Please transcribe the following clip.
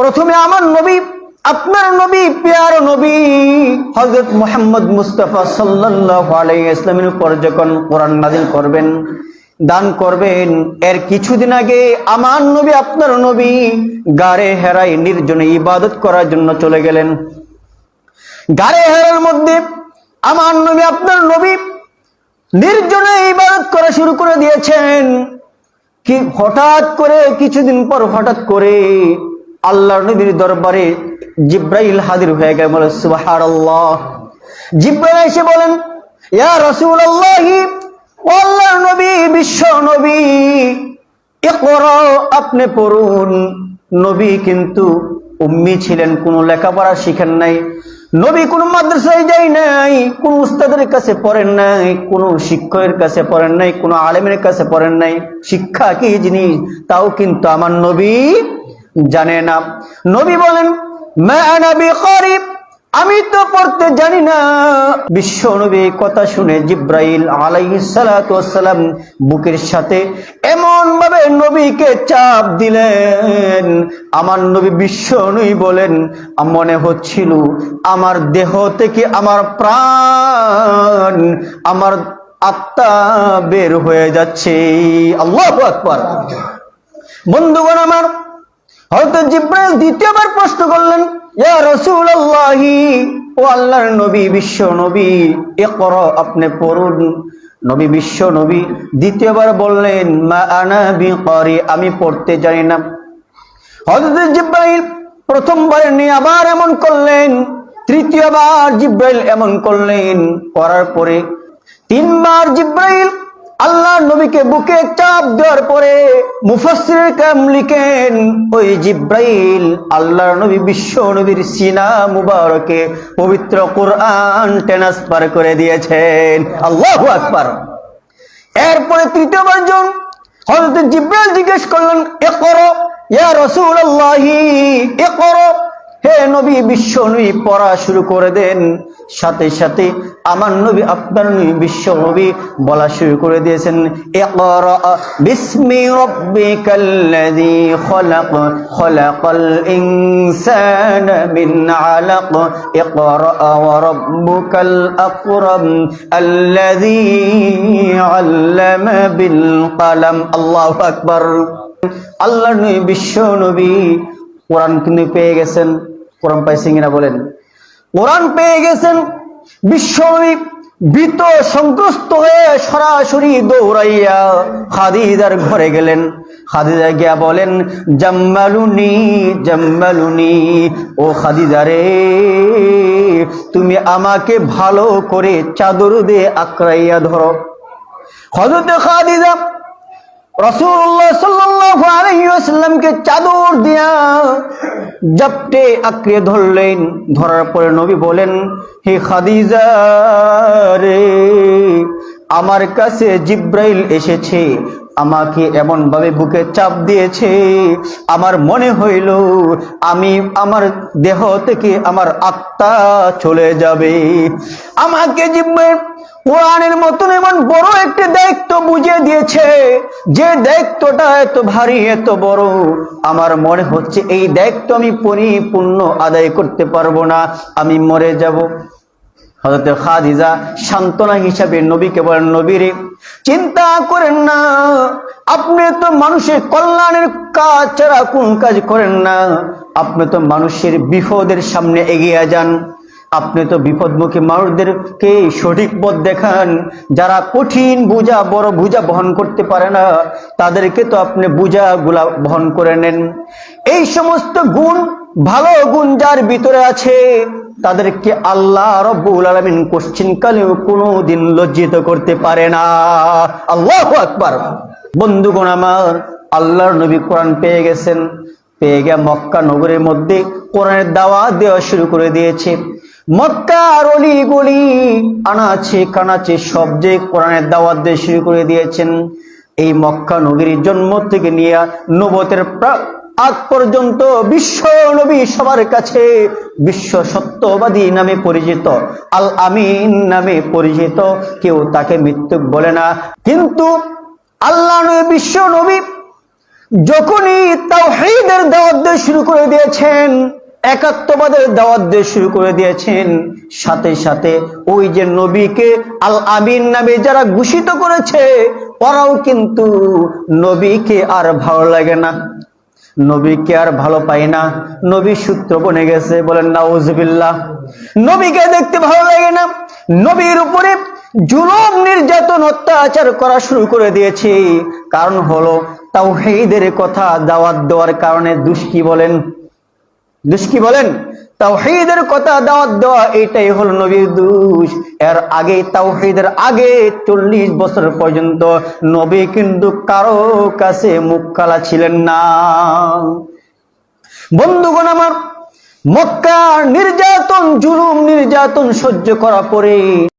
প্রথমে আমার নবী, আপনার নবী, প্যার নবী হযরত মুহাম্মদ মুস্তাফা সাল্লাল্লাহু আলাইহি ওয়াসাল্লামের উপর যখন কোরআন নাযিল করবেন, দান করবেন, এর কিছুদিন আগে আমার নবী, আপনার নবী গারে হেরায় নির্জনে ইবাদত করার জন্য চলে গেলেন। গারে হেরার মধ্যে আমার নবী, আপনার নবী নির্জনে ইবাদত করা শুরু করে দিয়েছেন। কি হঠাৎ করে কিছুদিন পর হঠাৎ করে আল্লাহর নবীর দরবারে জিব্রাইল হাজির হয়ে গেলেন। বলে সুবহানাল্লাহ। জিব্রাইল এসে বলেন, ইয়া রাসূলুল্লাহ, ও আল্লাহর নবী, বিশ্ব নবী, ইকরা, আপনি পড়ুন। নবী কিন্তু উম্মি ছিলেন, কোনো লেখাপড়া শিখেন নাই। নবী কোনো মাদ্রাসায় যায় নাই, কোনো উস্তাদের কাছে পড়েন নাই, কোনো শিক্ষকের কাছে পড়েন নাই, কোনো আলেমের কাছে পড়েন নাই। শিক্ষা কি জিনিস তাও কিন্তু আমার নবী জানে না। নবী বলেন, মা আনা বিকারি, আমি তো পড়তে জানি না। বিশ্ব নবী কথা শুনে জিব্রাইল আলাইহিস সালাতু ওয়াস সালাম বুকের সাথে এমন ভাবে নবীকে চাপ দিলেন, আমার নবী বিশ্ব নবী বলেন, মনে হচ্ছিল আমার দেহ থেকে আমার প্রাণ, আমার আত্মা বের হয়ে যাচ্ছে। আল্লাহু আকবার। বন্ধুগণ আমার, হযরত জিব্রাইল দ্বিতীয়বার প্রশ্ন করলেন, ইয়া রাসূলুল্লাহ, ও আল্লাহর নবী, বিশ্ব নবী, ইকরা, আপনি পড়ুন। নবী বিশ্ব নবী দ্বিতীয়বার বললেন, মা আনা বিকারি, আমি পড়তে জানি না। হযরত জিব্রাইল প্রথমবার নিয়ে আবার এমন করলেন, তৃতীয়বার জিব্রাইল এমন করলেন, করার পরে তিনবার জিব্রাইল আল্লাহ নবীকে বুকে চাপ দেওয়ার পরে মুফাসসির কেরাম লিখেন, ওই জিব্রাইল আল্লাহর নবী বিশ্ব নবীর সিনা মুবারকে পবিত্র কোরআন ট্রান্সফার করে দিয়েছেন। আল্লাহু আকবার। এরপরে তৃতীয়বার জন হযরত জিব্রাইল জিজ্ঞেস করলেন, ইকরা ইয়া রাসূলুল্লাহ, ইকরা, হে নবী বিশ্ব নবী পড়া শুরু করে দেন। সাথে সাথে আমার নবী, আপনার নবী বিশ্ব নবী বলা শুরু করে দিয়েছেন, ইকরা বিসমি রাব্বিকাল্লাযী খলাক, খলাকাল ইনসানা মিন আলাক, ইকরা ওয়া রাব্বুকাল আকরাম আল্লাযী আল্লামা বিল কলম। আল্লাহু আকবার। আল্লাহর নবী বিশ্ব নবী কোরআন কিন্তু পেয়ে গেছেন। কোরআন পাইছেন কিনা বলেন? কোরআন পেয়ে গেছেন। বিশ্বনবী ভীত সন্ত্রস্ত হয়ে সরাসরি দৌড়াইয়া খাদিজার ঘরে গেলেন। খাদিজা গিয়া বলেন, জাম্মালুনি, জাম্মালুনি, ও খাদিজা রে, তুমি আমাকে ভালো করে চাদর দিয়ে আঁকড়াইয়া ধরো। হযরত খাদিজা রাসূলুল্লাহ সাল্লাল্লাহু আলাইহি ওয়াসাল্লামকে চাদর দিয়া জাপটে আঁকড়ে ধরলেন। ধরার পরে নবী বলেন, হে খাদিজা রে, আমার কাছে জিব্রাইল এসেছে, আমাকে এমন ভাবে বুকে চাপ দিয়েছে, আমার মনে হইল আমি, আমার দেহ থেকে আমার আত্মা চলে যাবে। আমাকে জিব্রাইল কোরআনের মতন এমন বড় একটা দায়িত্ব বুঝিয়ে দিয়েছে, যে দায়িত্বটা এত ভারী, এত বড়, আমার মনে হচ্ছে এই দায়িত্ব আমি পরিপূর্ণ আদায় করতে পারবো না, আমি মরে যাব। হযরত খাদিজা সান্ত্বনা হিসাবে নবীকে বলেন, নবী রে, চিন্তা করেন না, আপনি তো মানুষের কল্যাণের কাজ ছাড়া কোন কাজ করেন না, আপনি তো মানুষের বিপদের সামনে এগিয়ে যান, আপনি তো বিপদমুখী মানুষদেরকে সঠিক পথ দেখান, যারা কঠিন বোঝা, বড় বোঝা বহন করতে পারে না, তাদেরকে তো আপনি বোঝাগুলা বহন করে নেন। এই সমস্ত গুণ, ভালো গুণ যার ভিতরে আছে, তাদেরকে আল্লাহ রাব্বুল আলামিন কোশ্চিনকালেও কোনোদিন লজ্জিত করতে পারে না। আল্লাহু আকবার। বন্ধুগণ আমার, আল্লাহর নবী কোরআন পেয়ে গেছেন। পেয়ে গিয়ে মক্কা নগরের মধ্যে কোরআনের দাওয়াত দেওয়া শুরু করে দিয়েছে। মক্কার অলি গলি, আনাচে কানাচে সব যে কোরআনের দাওয়াত দিয়ে শুরু করে দিয়েছেন। এই মক্কা নগরীর জন্ম থেকে নিয়ে নবুয়তের আগ পর্যন্ত বিশ্ব নবী সবার কাছে বিশ্ব সত্যবাদী নামে পরিচিত, আল আমিন নামে পরিচিত, কেউ তাকে মিথ্যুক বলে না। কিন্তু আল্লাহ নবী, বিশ্ব নবী যখনই তাওহীদের দাওয়াত দিয়ে শুরু করে দিয়েছেন, একাত্মবাদের দাওয়াত দিয়ে শুরু করে দিয়েছেন। সাথে সাথে ওই যে নবীকে আল আমিন নামে যারা ঘোষিত করেছে, ওরাও কিন্তু নবীকে আর ভালো লাগে না, নবীকে আর ভালো পায় না, নবী সূত্র বনে গেছে। বলেন নাউজুবিল্লাহ। নবীকে দেখতে ভালো লাগে না, নবীর উপরে জুলুম নির্যাতন অত্যাচার করা শুরু করে দিয়েছে। কারণ হলো তাওহীদের কথা দাওয়াত দেওয়ার কারণে। দুষ্কি বলেন, দুষ্কি বলেন, তাওহীদের কথা দাওয়াত দেওয়া এটাই হলো নবীর দোষ। এর আগে তাওহীদের আগে 40 বছর পর্যন্ত নবী কিন্তু কারো কাছে মুখ কালা ছিলেন না। বন্ধুগণ আমার, মক্কার নির্যাতন, জুলুম নির্যাতন সহ্য করা পরে